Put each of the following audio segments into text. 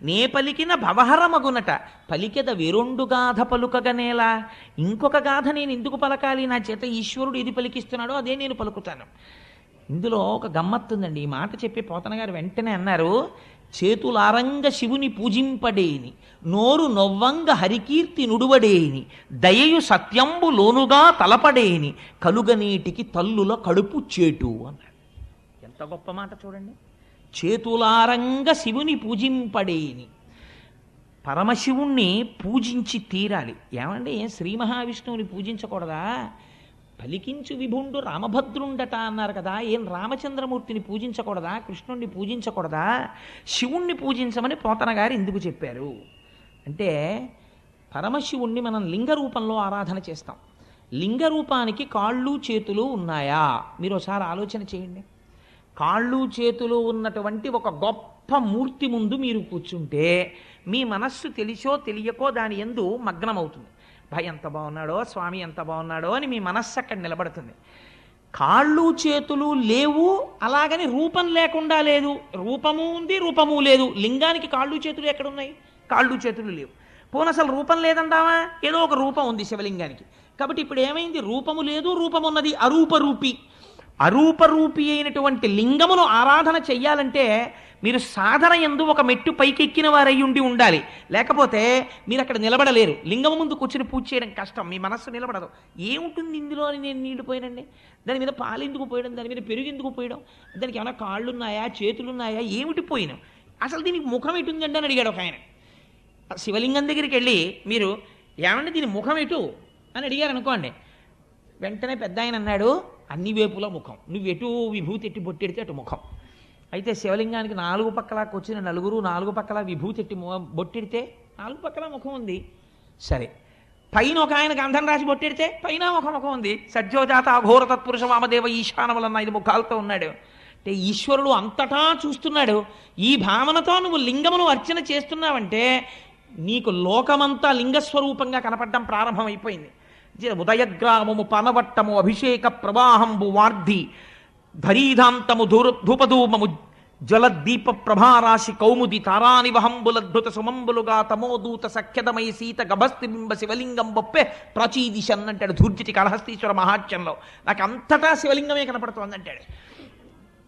నే పలికిన భవహరమగునట పలికెద వేరొండు గాథ పలుకగనేలా. ఇంకొక గాథ నేను ఎందుకు పలకాలి? నా చేత ఈశ్వరుడు ఏది పలికిస్తున్నాడో అదే నేను పలుకుతాను. ఇందులో ఒక గమ్మత్తుందండి. ఈ మాట చెప్పి పోతన గారు వెంటనే అన్నారు, చేతులారంగ శివుని పూజింపడేని, నోరు నొవ్వంగ హరికీర్తి నుడువడేని, దయయు సత్యంబు లోనుగా తలపడేని, కలుగనీటికి తల్లుల కడుపు చేటు అన్నాడు. ఎంత గొప్ప మాట చూడండి. చేతులారంగ శివుని పూజింపడేని, పరమశివుణ్ణి పూజించి తీరాలి. ఏమండి, శ్రీ మహావిష్ణువుని పూజించకూడదా? పలికించు విభుండు రామభద్రుండట అన్నారు కదా, ఏం రామచంద్రమూర్తిని పూజించకూడదా? కృష్ణుణ్ణి పూజించకూడదా? శివుణ్ణి పూజించమని పోతన గారు ఎందుకు చెప్పారు అంటే, పరమశివుణ్ణి మనం లింగ రూపంలో ఆరాధన చేస్తాం. లింగ రూపానికి కాళ్ళు చేతులు ఉన్నాయా? మీరు ఒకసారి ఆలోచన చేయండి. కాళ్ళు చేతులు ఉన్నటువంటి ఒక గొప్ప మూర్తి ముందు మీరు కూర్చుంటే మీ మనస్సు తెలిసో తెలియకో దాని యందు మగ్నమవుతుంది. భయ ఎంత బాగున్నాడో, స్వామి ఎంత బాగున్నాడో అని మీ మనస్సు అక్కడ నిలబడుతుంది. కాళ్ళు చేతులు లేవు, అలాగని రూపం లేకుండా లేదు. రూపము ఉంది, రూపము లేదు. లింగానికి కాళ్ళు చేతులు ఎక్కడున్నాయి? కాళ్ళు చేతులు లేవు. పోనీ అసలు రూపం లేదంటావా? ఏదో ఒక రూపం ఉంది శివలింగానికి. కాబట్టి ఇప్పుడు ఏమైంది? రూపము లేదు, రూపం ఉన్నది. అరూపరూపి. అరూపరూపి అయినటువంటి లింగమును ఆరాధన చెయ్యాలంటే మీరు సాధన యందు ఒక మెట్టు పైకెక్కిన వారై ఉండాలి. లేకపోతే మీరు అక్కడ నిలబడలేరు. లింగం ముందు కూర్చుని పూజ చేయడం కష్టం, మీ మనస్సు నిలబడదు. ఏముంటుంది ఇందులో అని నేను నీళ్లు పోయానండి? దాని మీద పాలు ఎందుకు పోయడం? దాని మీద పెరుగు ఎందుకు పోయడం? దానికి ఏమైనా కాళ్ళున్నాయా, చేతులున్నాయా? ఏమిటి పోయినాం? అసలు దీనికి ముఖం ఎటుందండి అని అడిగాడు ఒక ఆయన. శివలింగం దగ్గరికి వెళ్ళి మీరు ఏమంటే దీని ముఖం ఎటు అని అడిగారు అనుకోండి, వెంటనే పెద్ద ఆయన అన్నాడు, అన్ని వేపుల ముఖం, నువ్వు ఎటు విభూతి ఎట్టి బొట్టెడితే అటు ముఖం. అయితే శివలింగానికి నాలుగు పక్కల కూర్చుని నలుగురు నాలుగు పక్కల విభూతి ఎట్టి బొట్టెడితే నాలుగు పక్కల ముఖం ఉంది. సరే, పైన ఒక ఆయన గంధం రాసి బొట్టెడితే పైన ముఖం ఉంది. సజ్జోజాత అఘోర తత్పురుష వామదేవ ఈశానములన్న 5 ముఖాలతో ఉన్నాడు. అంటే ఈశ్వరుడు అంతటా చూస్తున్నాడు. ఈ భావనతో నువ్వు లింగమును అర్చన చేస్తున్నావంటే నీకు లోకమంతా లింగస్వరూపంగా కనపడడం ప్రారంభమైపోయింది. ఉదయగ్రామము పనవట్టము అభిషేక ప్రవాహంబు వార్ధి ధరీధాంతము ధూపధూమము జలదీప ప్రభారాశి కౌముది తారానివహంబులద్భుత సుమంబులుగా తమోదూత సఖ్యదమై సీత గభస్తిబింబ శివలింగం బొప్పే ప్రాచీదిశన్ అంటాడు ధూర్జటి కాళహస్తీశ్వర మహాత్యంలో. నాకు అంతటా శివలింగమే కనపడుతోంది అంటాడు.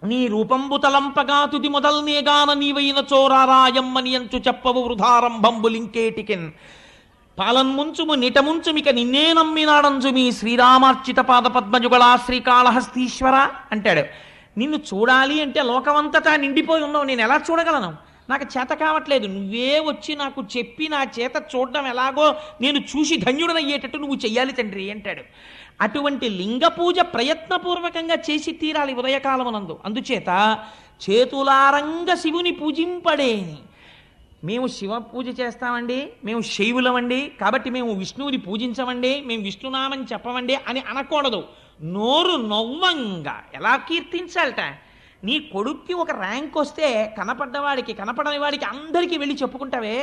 నీ రూపంబు తలంపగా తుది మొదల్నేగాన నీవైన చోరారాయమ్మని అంచు చెప్పవు వృధారంభంబులింకేటికిన్ పాలన్ముంచుము నిటముంచుమిక నిన్నే నమ్మినాడంచు మీ శ్రీరామార్చిత పాద పద్మజుగళా శ్రీకాళహస్తీశ్వర అంటాడు. నిన్ను చూడాలి అంటే లోకమంతటా నిండిపోయి ఉన్నావు, నేను ఎలా చూడగలను? నాకు చేత కావట్లేదు. నువ్వే వచ్చి నాకు చెప్పి నా చేత చూడడం ఎలాగో నేను చూసి ధన్యుడనయ్యేటట్టు నువ్వు చెయ్యాలి తండ్రి అంటాడు. అటువంటి లింగ పూజ ప్రయత్నపూర్వకంగా చేసి తీరాలి ఉదయకాలమునందు. అందుచేత చేతులారంగ శివుని పూజింపడేని. మేము శివ పూజ చేస్తామండి, మేము శైవులమండి, కాబట్టి మేము విష్ణువుని పూజించమండి, మేము విష్ణునామం చెప్పమండి అని అనకూడదు. నోరు నొవ్వంగా ఎలా కీర్తించాలట? నీ కొడుక్కి ఒక ర్యాంక్ వస్తే కనపడ్డవాడికి కనపడని వాడికి అందరికీ వెళ్ళి చెప్పుకుంటావే.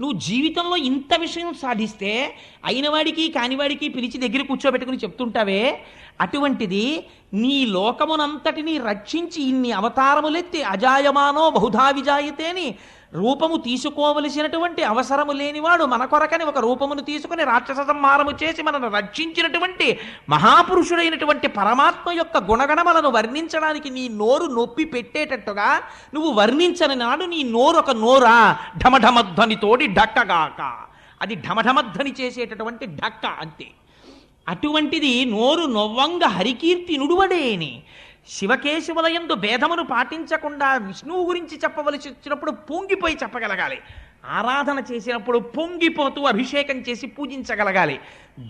నువ్వు జీవితంలో ఇంత విషయం సాధిస్తే అయినవాడికి కానివాడికి పిలిచి దగ్గర కూర్చోబెట్టుకుని చెప్తుంటావే. అటువంటిది నీ లోకమునంతటినీ రక్షించి ఇన్ని అవతారములెత్తి అజాయమానో బహుధా విజాయతేని రూపము తీసుకోవలసినటువంటి అవసరము లేనివాడు మన కొరకని ఒక రూపమును తీసుకుని రాక్షస సంహారము చేసి మనను రక్షించినటువంటి మహాపురుషుడైనటువంటి పరమాత్మ యొక్క గుణగణములను వర్ణించడానికి నీ నోరు నొప్పి పెట్టేటట్టుగా నువ్వు వర్ణించని నాడు నీ నోరు ఒక నోరా ఢమఢమధ్వనితోటి ఢక్కగాక. అది ఢమఢమధ్వని చేసేటటువంటి ఢక్క అంతే. అటువంటిది నోరు నొవ్వంగ హరికీర్తి నుడువడేని. శివకేశవులయందు భేదమును పాటించకుండా విష్ణువు గురించి చెప్పవలసి వచ్చినప్పుడు పొంగిపోయి చెప్పగలగాలి. ఆరాధన చేసినప్పుడు పొంగిపోతూ అభిషేకం చేసి పూజించగలగాలి.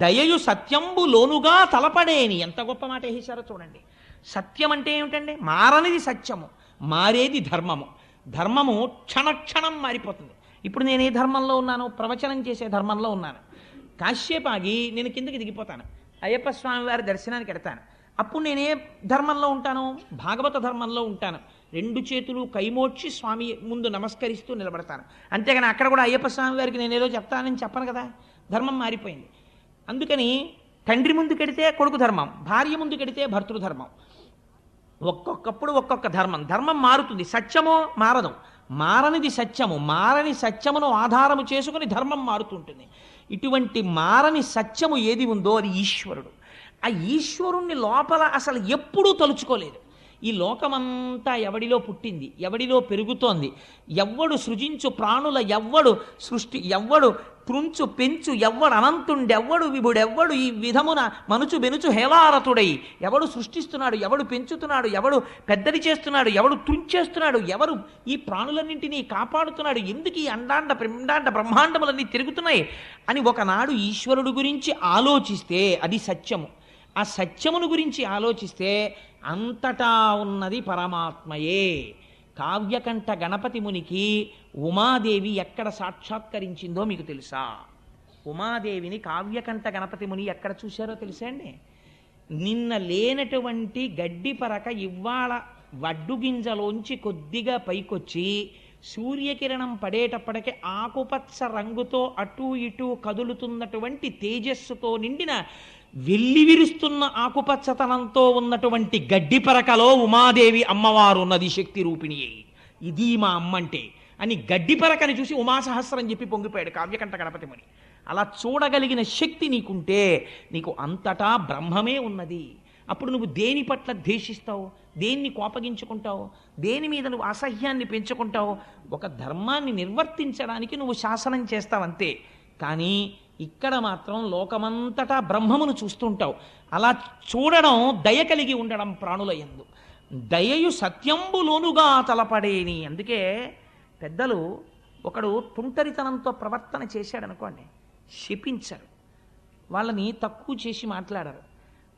దయయు సత్యంబు లోనుగా తలపడేని. ఎంత గొప్ప మాట వేశారో చూడండి. సత్యం అంటే ఏమిటండి? మారనిది సత్యము, మారేది ధర్మము. ధర్మము క్షణక్షణం మారిపోతుంది. ఇప్పుడు నేను ఏ ధర్మంలో ఉన్నాను? ప్రవచనం చేసే ధర్మంలో ఉన్నాను. కాశ్యప్ ఆగి నేను కిందకి దిగిపోతాను, అయ్యప్ప స్వామి వారి దర్శనానికి ఎడతాను. అప్పుడు నేనే ధర్మంలో ఉంటాను? భాగవత ధర్మంలో ఉంటాను. 2 చేతులు కైమోడ్చి స్వామి ముందు నమస్కరిస్తూ నిలబడతాను. అంతేగాని అక్కడ కూడా అయ్యప్ప స్వామి వారికి నేనేదో చెప్తానని చెప్పను కదా. ధర్మం మారిపోయింది. అందుకని తండ్రి ముందు కెడితే కొడుకు ధర్మం, భార్య ముందు కెడితే భర్తృధర్మం. ఒక్కొక్కప్పుడు ఒక్కొక్క ధర్మం. ధర్మం మారుతుంది, సత్యమో మారదు. మారనిది సత్యము. మారని సత్యమును ఆధారము చేసుకుని ధర్మం మారుతుంటుంది. ఇటువంటి మారని సత్యము ఏది ఉందో అది ఈశ్వరుడు. ఆ ఈశ్వరుణ్ణి లోపల అసలు ఎప్పుడూ తలుచుకోలేదు. ఈ లోకమంతా ఎవడిలో పుట్టింది, ఎవడిలో పెరుగుతోంది, ఎవ్వడు సృజించు ప్రాణుల, ఎవ్వడు సృష్టి, ఎవ్వడు త్రుంచు పెంచు, ఎవ్వడు అనంతుండెవ్వడు విభుడెవ్వడు ఈ విధమున మనుచు బెనుచు హేళారతుడై, ఎవడు సృష్టిస్తున్నాడు, ఎవడు పెంచుతున్నాడు, ఎవడు పెద్దది చేస్తున్నాడు, ఎవడు త్రుంచేస్తున్నాడు, ఎవరు ఈ ప్రాణులన్నింటినీ కాపాడుతున్నాడు, ఎందుకు ఈ అండాండ పిండాండ బ్రహ్మాండములన్నీ తిరుగుతున్నాయి అని ఒకనాడు ఈశ్వరుడు గురించి ఆలోచిస్తే అది సత్యము. ఆ సత్యమును గురించి ఆలోచిస్తే అంతటా ఉన్నది పరమాత్మయే. కావ్యకంఠ గణపతి మునికి ఉమాదేవి ఎక్కడ సాక్షాత్కరించిందో మీకు తెలుసా? ఉమాదేవిని కావ్యకంఠ గణపతి ముని ఎక్కడ చూశారో తెలుసా అండి? నిన్న లేనటువంటి గడ్డి పరక ఇవాళ వడ్డు గింజలోంచి కొద్దిగా పైకొచ్చి సూర్యకిరణం పడేటప్పటికి ఆకుపచ్చ రంగుతో అటూ ఇటూ కదులుతున్నటువంటి తేజస్సుతో నిండిన వెల్లివిరుస్తున్న ఆకుపచ్చతనంతో ఉన్నటువంటి గడ్డి పరకలో ఉమాదేవి అమ్మవారు ఉన్నది, శక్తి రూపిణి. ఇది మా అమ్మంటే అని గడ్డి పరకని చూసి ఉమాసహస్రం చెప్పి పొంగిపోయాడు కావ్యకంఠ గణపతి ముని. అలా చూడగలిగిన శక్తి నీకుంటే నీకు అంతటా బ్రహ్మమే ఉన్నది. అప్పుడు నువ్వు దేని పట్ల ద్వేషిస్తావు, దేన్ని కోపగించుకుంటావు, దేని మీద నువ్వు అసహ్యాన్ని పెంచుకుంటావు? ఒక ధర్మాన్ని నిర్వర్తించడానికి నువ్వు శాసనం చేస్తావంతే. కానీ ఇక్కడ మాత్రం లోకమంతటా బ్రహ్మమును చూస్తుంటావు. అలా చూడడం దయ కలిగి ఉండడం ప్రాణుల యందు. దయయు సత్యంబులోనుగా తలపడేని. అందుకే పెద్దలు ఒకడు తుంటరితనంతో ప్రవర్తన చేశాడనుకోండి, శపించరు, వాళ్ళని తక్కువ చేసి మాట్లాడరు.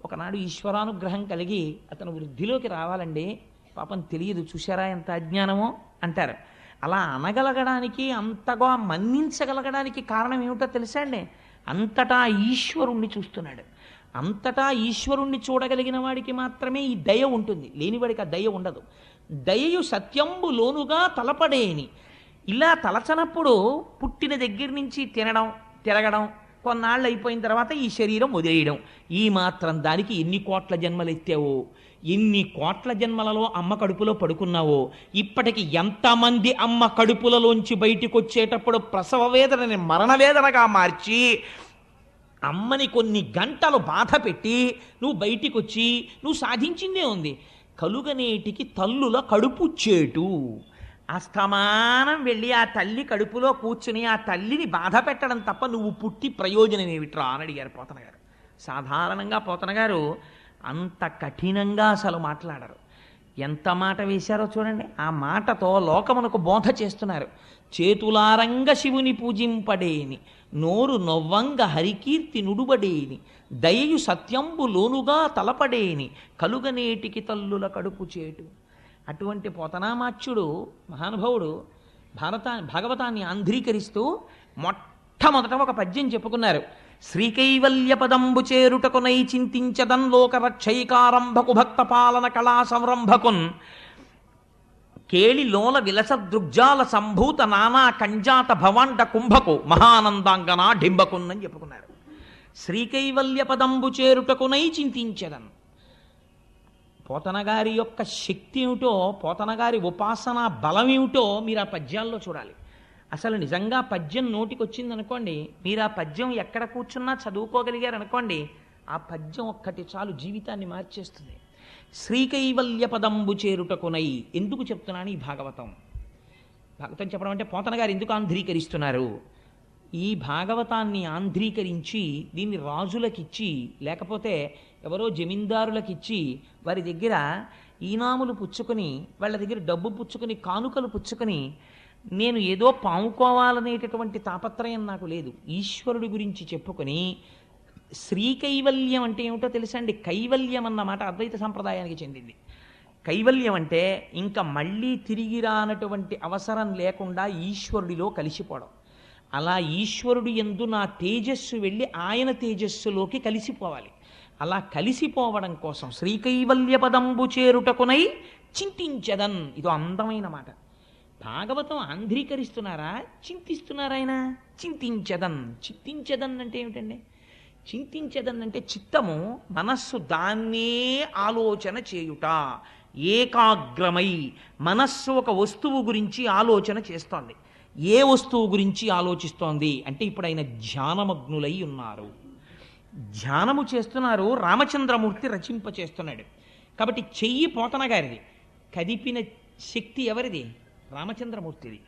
ఒకనాడు ఈశ్వరానుగ్రహం కలిగి అతను వృద్ధిలోకి రావాలండి, పాపం తెలియదు, చూశారా ఎంత అజ్ఞానమో అంటారు. అలా అనగలగడానికి, అంతగా మన్నించగలగడానికి కారణం ఏమిటో తెలుసా అండి? అంతటా ఈశ్వరుణ్ణి చూస్తున్నాడు. అంతటా ఈశ్వరుణ్ణి చూడగలిగిన వాడికి మాత్రమే ఈ దయ ఉంటుంది, లేనివాడికి ఆ దయ ఉండదు. దయయు సత్యంబు లోనుగా తలపడేని. ఇలా తలచనప్పుడు పుట్టిన దగ్గర నుంచి తినడం, తిరగడం, కొన్నాళ్ళు అయిపోయిన తర్వాత ఈ శరీరం వదిలేయడం, ఈ మాత్రం దానికి ఎన్ని కోట్ల జన్మలు ఎత్తావో, ఎన్ని కోట్ల జన్మలలో అమ్మ కడుపులో పడుకున్నావో, ఇప్పటికి ఎంతమంది అమ్మ కడుపులలోంచి బయటికి వచ్చేటప్పుడు ప్రసవ వేదనని మరణవేదనగా మార్చి అమ్మని కొన్ని గంటలు బాధ పెట్టి నువ్వు బయటికి వచ్చి నువ్వు సాధించిందే ఉంది. కలుగనేటికి తల్లుల కడుపు చేటు. అస్తమానం వెళ్ళి ఆ తల్లి కడుపులో కూర్చుని ఆ తల్లిని బాధ పెట్టడం తప్ప నువ్వు పుట్టి ప్రయోజనం ఏమిట్రా అని అడిగారు పోతన గారు. సాధారణంగా పోతన గారు అంత కఠినంగా అసలు మాట్లాడరు. ఎంత మాట వేశారో చూడండి. ఆ మాటతో లోకమునకు బోధ చేస్తున్నారు. చేతులారంగ శివుని పూజింపడేని, నోరు నొవ్వంగ హరికీర్తి నుడుబడేని, దయయు సత్యంబు లోనుగా తలపడేని, కలుగనేటికి తల్లుల కడుపు చేటు. అటువంటి పోతనామాచ్యుడు మహానుభావుడు భాగవతాన్ని ఆంధ్రీకరిస్తూ మొట్టమొదట ఒక పద్యం చెప్పుకున్నారు. శ్రీకైవల్య పదంబు చేరుటకునై చింతించదన్ లోక రక్షైకారంభకు భక్త పాలన కళా సంరంభకున్ కేళి లోల విలస దృగ్జాల సంభూత నానా కంజాత భవాండ కుంభకు మహానందాంగనా డింబకున్ అని చెప్పుకున్నారు. శ్రీకైవల్య పదంబు చేరుటకునై చింతించదన్. పోతనగారి యొక్క శక్తి ఏమిటో, పోతనగారి ఉపాసన బలం ఏమిటో మీరు ఆ పద్యాల్లో చూడాలి. అసలు నిజంగా పద్యం నోటికి వచ్చిందనుకోండి, మీరు ఆ పద్యం ఎక్కడ కూర్చున్నా చదువుకోగలిగారు అనుకోండి, ఆ పద్యం ఒక్కటి చాలు జీవితాన్ని మార్చేస్తుంది. శ్రీకైవల్య పదంబు చేరుటకునై. ఎందుకు చెప్తున్నాను ఈ భాగవతం? భాగవతం చెప్పడం అంటే పోతన గారు ఎందుకు ఆంధ్రీకరిస్తున్నారు? ఈ భాగవతాన్ని ఆంధ్రీకరించి దీన్ని రాజులకిచ్చి, లేకపోతే ఎవరో జమీందారులకిచ్చి వారి దగ్గర ఈనాములు పుచ్చుకొని, వాళ్ళ దగ్గర డబ్బు పుచ్చుకొని, కానుకలు పుచ్చుకొని, నేను ఏదో పాముకోవాలనేటటువంటి తాపత్రయం నాకు లేదు. ఈశ్వరుడి గురించి చెప్పుకొని, శ్రీకైవల్యం అంటే ఏమిటో తెలుసా అండి? కైవల్యం అన్నమాట అద్వైత సంప్రదాయానికి చెందింది. కైవల్యం అంటే ఇంకా మళ్ళీ తిరిగి రానటువంటి అవసరం లేకుండా ఈశ్వరుడిలో కలిసిపోవడం. అలా ఈశ్వరుడు యందు నా తేజస్సు వెళ్ళి ఆయన తేజస్సులోకి కలిసిపోవాలి. అలా కలిసిపోవడం కోసం శ్రీకైవల్య పదంబు చేరుటకునై చింతించదన్. ఇదో అందమైన మాట. భాగవతం ఆంధ్రీకరిస్తున్నారా, చింతిస్తున్నారా? ఆయన చింతించదన్. చింతించదన్ అంటే ఏమిటండి? చింతించదన్ అంటే చిత్తము, మనస్సు దాన్నే ఆలోచన చేయుట. ఏకాగ్రమై మనస్సు ఒక వస్తువు గురించి ఆలోచన చేస్తోంది. ఏ వస్తువు గురించి ఆలోచిస్తోంది అంటే ఇప్పుడు ఆయన ధ్యానమగ్నులై ఉన్నారు, ధ్యానము చేస్తున్నారు. రామచంద్రమూర్తి రచింపచేస్తున్నాడు. కాబట్టి చెయ్యి పోతన గారిది, కదిపిన శక్తి ఎవరిది? రామచంద్రమూర్తిది.